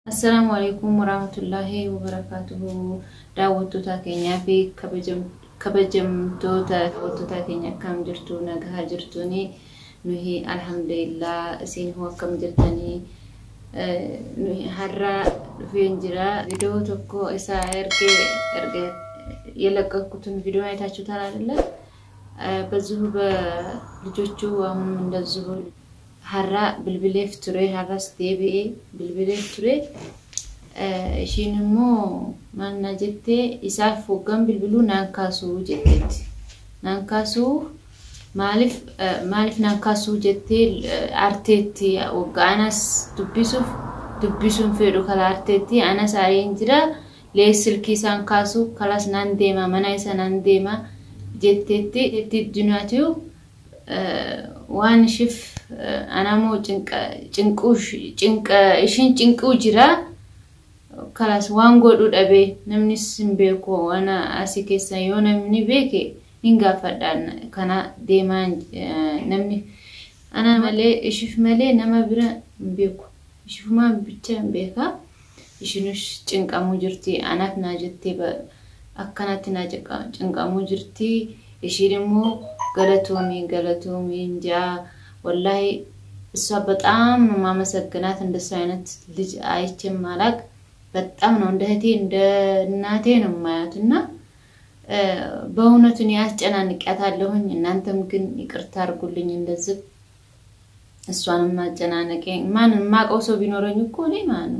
Assalamu alaikum warahmatullahi wabarakatuh. Daawwattoota keenyaa fi kabajamtoota daawwattoota keenya akkam jirtu nagaa jirtuni nuhi alhamdulillah isin akkam jirtanii nuhi har'a dhufeen jira video tokko isa erge የለቀኩትን ቪዲዮ አይታችሁ ታላላ በዚሁ በልጆቹ አሁን እንደዚሁ ሀራ ብልብሌፍ ትሬ ሀራ ስቴቢ ብልብሌፍ ትሬ እሺንሞ ማናጀቴ ኢሳፍ ወገን ብልብሉ ናንካሱ ጀቴት ናንካሱ ማሊፍ ናንካሱ ጀቴ አርቴቲ ወጋናስ ዱቢሱን ፌዶ ካላ አርቴቲ አናስ አሬንጅራ ለስልኪ ሳንካሱ ካላስ ናንዴማ መናይሳ ናንዴማ ጀቴቲ ዱናቲው ዋን ሽፍ አናሞ ጭንቁ ጅራ ካላስ ዋን ጎዱ ደቤ ነምኒስ ምቤኮ ዋና አሲኬሳ የሆነ ምኒ ቤኬ ንጋፈዳን ካና ዴማን ነምኒ አና ማለ እሽፍ ማለ ነማ ብራ ምቤኮ እሽፍማ ብቻ ምቤካ እሽኑሽ ጭንቃሙ ጅርቲ አናፍና ጀቴ በአካናትና ጭንቃሙ ጅርቲ እሺ ደግሞ ገለቶሚ እንጃ ወላሂ እሷ በጣም ነው ማመሰግናት እንደሱ አይነት ልጅ አይቼም ማላቅ በጣም ነው እንደ እህቴ እንደ እናቴ ነው ማያትና በእውነቱን ያስጨናንቂያታለሁኝ እናንተም ግን ይቅርታ አድርጉልኝ እንደዚህ እሷንም ማጨናነቄ ማን ማቀው ሰው ቢኖረኝ እኮ ነው ማን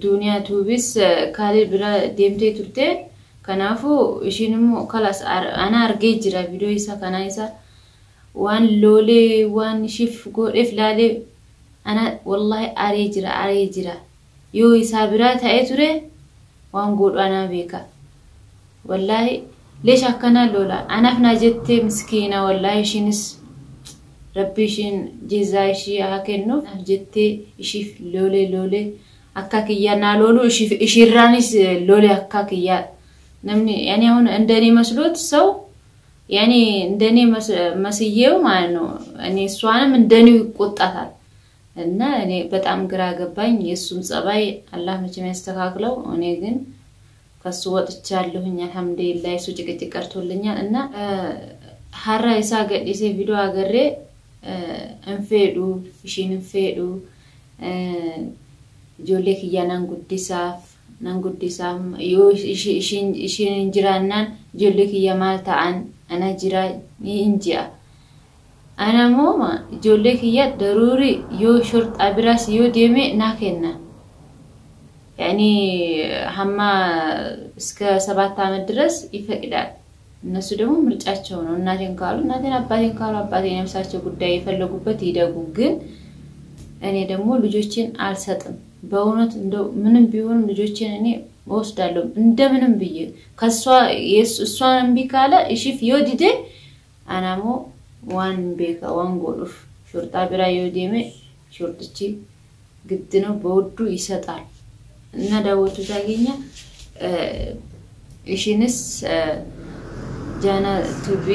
ዱንያ ቱቢስ ካሊ ብላ ዴምቴ ቱርቴ ከናፉ እሺንሞ ካላስ አና አርጌ ጅራ ቪዲዮ ይሳ ካናይሳ ዋን ሎሌ ዋን ሽፍ ጎፍ ላሌ አና والله አሬ ጅራ ዮ ይሳብራ ታይቱሬ ዋን ጎዶ አና ቤካ والله ليش አከና ሎላ አናፍና ጀቴ ምስኪና والله ሽንስ ረቢሽን ጀዛይሺ አከኖ ጀቴ ሽፍ ሎሌ አካክያና ሎሉ ሽፍ ሽራኒስ ሎሌ አካክያ ነምኒ ያኔ አሁን እንደኔ መስሎት ሰው ያኔ እንደኔ መስየው ማለት ነው እኔ እሷንም እንደኔው ይቆጣታል እና እኔ በጣም ግራ ገባኝ የሱም ጸባይ አላህ መቼም ያስተካክለው እኔ ግን ከሱ ወጥቻለሁኝ አልহামዱሊላህ እሱ ጭቅጭቅ ቀርቶልኛል እና ሀራ ኢሳ ገዲሴ ቪዲዮ አገሬ እንፌዱ እሺን እንፌዱ ጆሌክ ያናን ጉዲሳፍ ናንጉዲሳም ዮ እሺን እንጅራናን ጆሌክ ያማልታን አና ጅራ እንጂያ አና ሞማ ጆሌክ ያ ደሩሪ ዮ ሹርጥ አብራስ ዮ ዴሜ ናከና ያኒ ሐማ እስከ 7 አመት ድረስ ይፈቅዳል እነሱ ደግሞ ምርጫቸው ነው እናቴን ካሉ አባቴን ነፍሳቸው ጉዳይ የፈለጉበት ይደጉ ግን እኔ ደግሞ ልጆችን አልሰጥም በእውነት እንደው ምንም ቢሆን ልጆችን እኔ ወስዳለሁ እንደምንም ብዬ ከሷ እሷን ቢካለ እሺፍ ይወድዴ አናሞ ዋን ቤካ ዋን ጎልፍ ሹርጣ ብራ ይወዴሜ ሹርጥቺ ግድ ነው በወዱ ይሰጣል እና ዳወቱ ታገኛ እሺንስ ጃና ቱቢ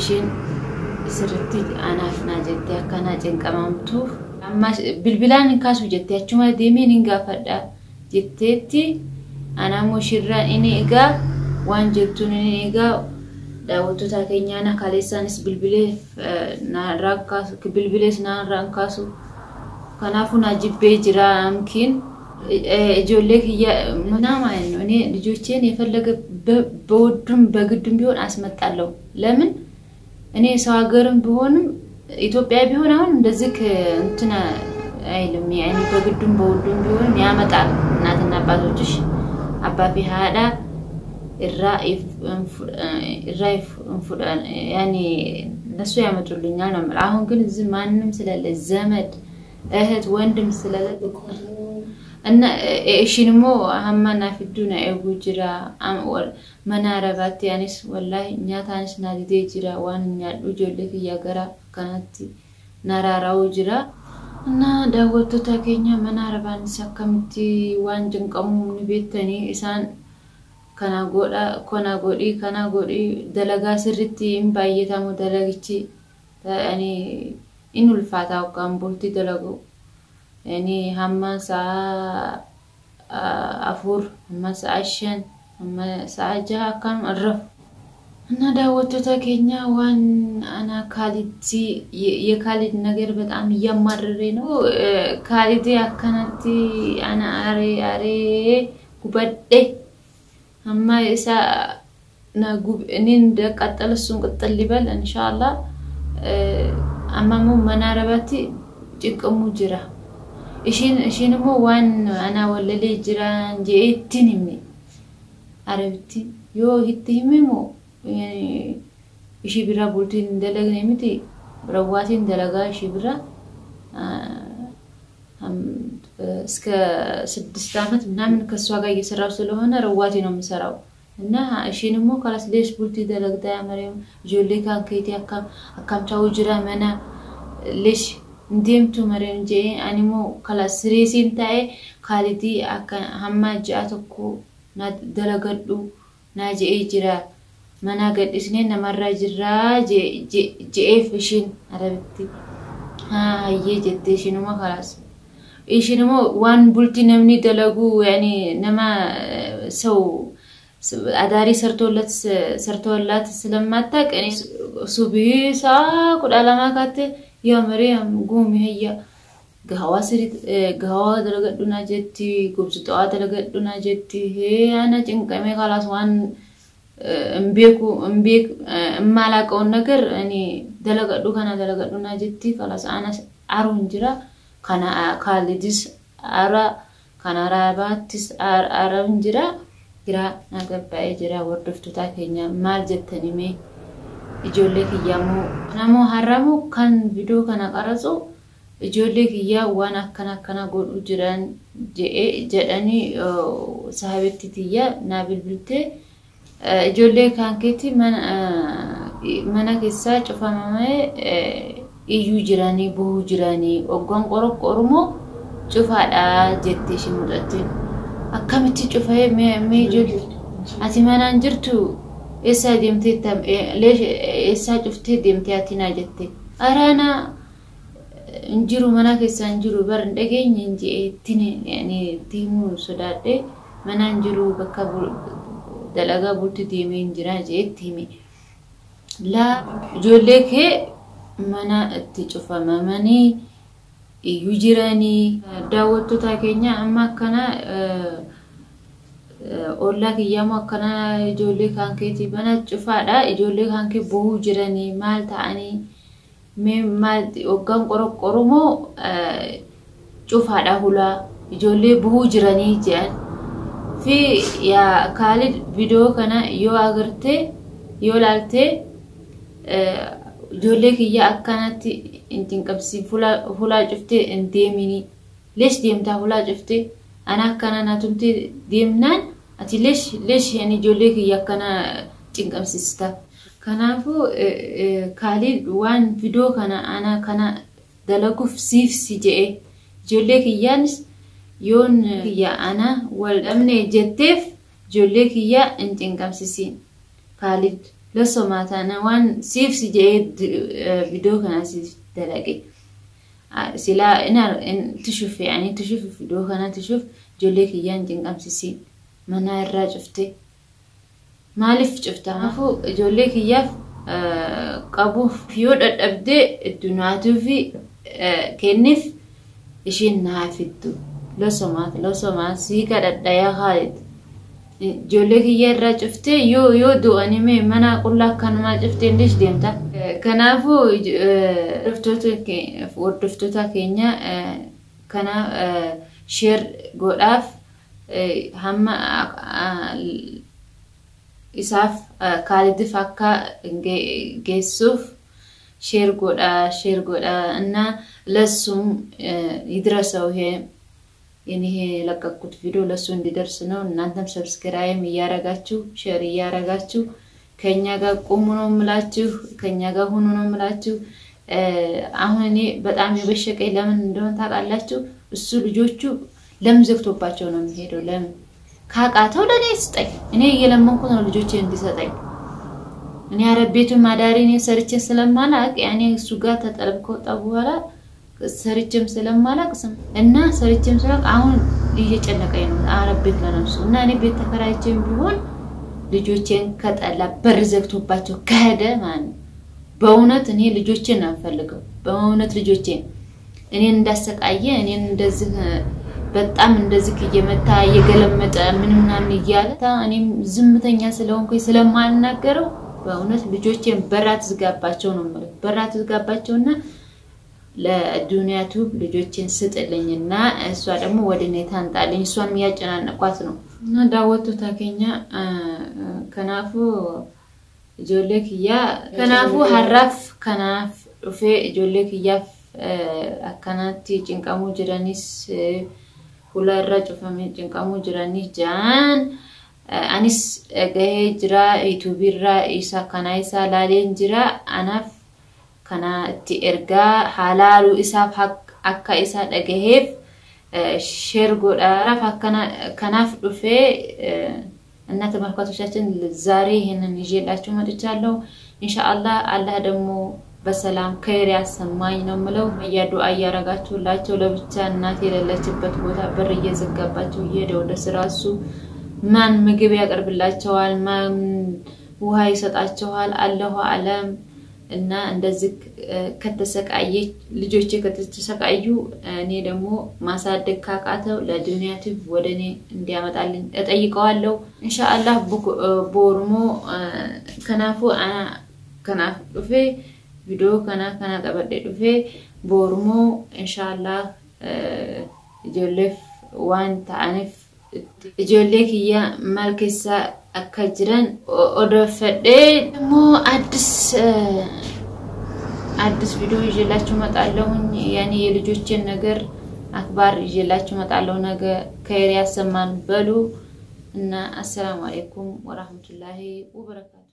እሺን ስርቲ አናፍና ጀቴ አካና ጭንቀማምቱ አማሽ ብልብላን ካሱ ጀቴያቹማ ዴሜን እንጋፈዳ ጀቴቲ አናሞ ሽራ እኔ እጋ ዋን ጀቱን እኔ እጋ ዳወቱ ታከኛና ካሌሳንስ ብልብሌ ናራካስ ብልብሌስ ናራንካሱ ከናፉና ጅቤ ጅራ አምኪን ጆሌክ ምናማን ነው እኔ ልጆቼን የፈለገ በወዱም በግዱም ቢሆን አስመጣለሁ ለምን እኔ ሰው ሀገርም ቢሆንም ኢትዮጵያ ቢሆን አሁን እንደዚህ እንትና አይልም ያኒ በግዱም በወዱም ቢሆን ያመጣል እናትና አባቶችሽ አባፊ ሃዳ ኢራኢፍ እንፉዳን ያኒ ለሱ ያመጡልኛል ነው አሁን ግን እዚህ ማንንም ስለለ ዘመድ እህት ወንድም ስለለ እና እሺንሞ አማና ፍዱና እጉጅራ አምወል መናረባት ያንስ ወላሂ ኛታንስ ናዲዴ ጅራ ዋንኛ ጆሌክ ያገራ ካናቲ ናራራው ጅራ እና ዳወቱ ታገኛ መናረባን ሰከምቲ ዋንጅን ቀሙ ንቤተኒ ኢሳን ከናጎዲ ደለጋ ስርቲ ኢምባየታሙ ደለግቺ ያኒ ኢኑል ፋታው ካምቦቲ ደለጎ يعني هم ساعة أفور هم ساعة شن هم ساعة جها كان الرف أنا داوتو تاكينيا وان أنا كاليتي يكاليت نجر بتعم يمررينو كاليتي أكنتي أنا أري كبدة هما إسا نجوب إنين دك أتلسون كتلبل إن شاء الله أما مو مناربتي جك مجرا إشين مو وان أنا ولا لي جيران جيتني مني عرفتي يو هتهمي مو يعني إشي برا بولتين دلقني متي برواتين دلقا إشي برا هم اسكا 6 عامات بنعمل كسواقا يسراو سلوهنا رواتين ومسراو إنها إشي نمو خلاص ليش بولتي دلقدا يا مريم جولي كان كيتي أكام تاو جرا منا ليش نديمتو مريم جي أني مو خلاص ريسين تاي خالدي أكا هما جاتكو دلقدو ناجي جرا mana gad isneen namarraa jirraa je'eef ishiin arabatti hayyee jettee ishiinuma kalaas ishiinuma waan bultii namni dalagu yani nama ሰው አዳሪ ሰርቶላት ስለማታውቅ እኔ ሱብሂ ሳቁድ አላማካት ያ መሪያም ጉም ይሄያ ጋዋ ደለገዱና ጀቲ ጉብዝጣዋ ደለገዱና ጀቲ ሄ አና ጭንቀሜ ካላስ ዋን እምቤክ እማላቀውን ነገር እኔ ደለገዱ ካና ደለገዱና ጀቲ ካላስ አና አሩን ጅራ ካና ካልዲስ አራ ካና ራባቲስ አራን ጅራ ግራ ናገባይ ጅራ ወርድፍቱታ ከኛ ማል ጀተኒሜ ijoollee kiyyaamo namo haramu kan video kana qaraso ijoollee kiyya waan akkana godhu jiran jedhani sahabetti tiyya na bilbilte ijoollee kan keeti mana keessa cufamame iyyuu jirani buhu jirani oggon qorqormo cufaadha jetti shimudatte akkamitti cufee me ijoollee ati manaan jirtu esa demte tam lesh esa cufte demte atina jette arana injiru mana keessa injiru bar ndageenye inji tini yani timu sodade mana injiru bakka dalaga bulti dime injira je timi la jolle ke mana atti cufa mamani yujirani dawotu ta kenya amma kana olla kiyyaamo akkana ijoollee kan keeti bana cufaadha ijoollee kan kee buhu jirani maal ta'ani me maal oggan qorqoromo cufaadha hula ijoollee buhu jirani jean fi ya Khalid video kana yoo agarte yoo laalte ijoollee kiyya akkanatti intin qabsi hula cufte indeemini lesh deemta hula cufte ana akkana natumti deemnan ati lesh yani jolle yakana cinqamsista kanafu Khalid wan video kana ana kana dalaguf sifsi jee jolle kiyanis yon ya ana wal amne jettef jolle kiya cinqamsisin Khalid losomata ana wan sifsi jee video kana sif dalage sila ina تشوف يعني تشوف فيديو كان تشوف جولك يان جنقمسيسين منا الراجفته مالف شفتها عفو جولك ياف قابو فيود ابدي الدناتو في كنف اشين نافدو لو سمات سيكا دايا خالد جولك يان راجفته يو دو انيمي منا اقول لك كان ما جفتي ليش ديمتا كنافو وردفتوتا كينيا كنا شير غوداف هم إساف Khalid فكا جيسوف شير غودا أن لسوم يدرسوا هي يعني هي لقطة فيديو لسوم يدرسونه نانتم سبسكرايب يارجاتشو شير يارجاتشو كنيا جا كومونو ملاتشو كنيا جا هونو ملاتشو أهوني በጣም የበሸቀኝ ለምን እንደሆነ ታውቃላችሁ እሱ ልጆቹ ለምዘክቶባቸው ነው የሚሄደው ለምን ካቃተው ለኔ ስጠኝ እኔ እየለመንኩት ነው ልጆቼ እንዲሰጠኝ እኔ አረቤቱ ማዳሪኔ ሰርቼ ስለማላቅ ያኔ እሱ ጋር ተጠልብከው በኋላ ሰርቼም ስለማላቅስም እና ሰርቼም ስለቅ አሁን እየጨነቀኝ ነው አረቤት ለነፍሱ እና እኔ ቤት ተከራይቼም ቢሆን ልጆቼን ከጠላ በር ዘግቶባቸው ከሄደ ማን በእውነት እኔ ልጆቼን አንፈልገው በእውነት ልጆቼን እኔን እንዳሰቃየ እኔን እንደዚህ በጣም እንደዚህ እየመታ እየገለመጠ ምንና ምን ይያለ እኔም ዝምተኛ ስለሆንኩኝ ስለማናገረው በእውነት ልጆቼን በራት ዝጋባቸው ነው ማለት በራት ዝጋባቸውና ለዱንያ ቱብ ልጆቼን ስጥልኝና እሷ ደግሞ ወደኔ ታንጣልኝ እሷንም ያጨናነቋት ነው እና ዳወቱ ታከኛ ከናፉ ጆሌክያ ከናፉ ሐራፍ ከናፍ ኡፌ ጆሌክያ አካናቲ ጭንቃሙ ጅራኒስ ሁላራ ጩፈሜ ጭንቃሙ ጅራኒስ ጃን አኒስ ገሄ ጅራ ኢቱቢራ ኢሳ ካናይሳ ላሌን ጅራ አናፍ kana itti erga halalu isaaf akka isa dhagaheef share godhaaf akkana kanaaf dhufe እና ተመልካቾቻችን ዛሬ ይሄንን ይዤላችሁ መጥቻለሁ ኢንሻአላህ አላህ ደግሞ በሰላም ከይር ያሰማኝ ነው ምለው በየዱአ ያረጋችሁላችሁ ለብቻ እናት የሌለችበት ቦታ በር እየዘጋባችሁ እየሄደ ወደ ስራሱ ማን ምግብ ያቀርብላችኋል ማን ውሃ ይሰጣችኋል አላሁ አለም እና እንደዚህ ከተሰቃየ ልጆቼ ከተሰቃዩ እኔ ደግሞ ማሳደግ ካቃተው ለዱንያ ቲቭ ወደኔ እንዲያመጣልኝ እጠይቀዋለሁ ኢንሻአላህ ቦርሞ ከናፉ ከናፍ ዱፌ ቪዲዮ ከና ቀበደ ዱፌ ቦርሞ ኢንሻአላህ ጆሌፍ ዋን ታንፍ ጆሌክያ ማልከሳ አከጅራን ኦደፈደ ደግሞ አዲስ ቪዲዮ ይዤላችሁ መጣለሁኝ ያኔ የልጆችን ነገር አክባር ይዤላችሁ መጣለሁ ነገ ከይር ያሰማን በሉ እና አሰላሙ አለይኩም ወራህመቱላሂ ወበረካቱ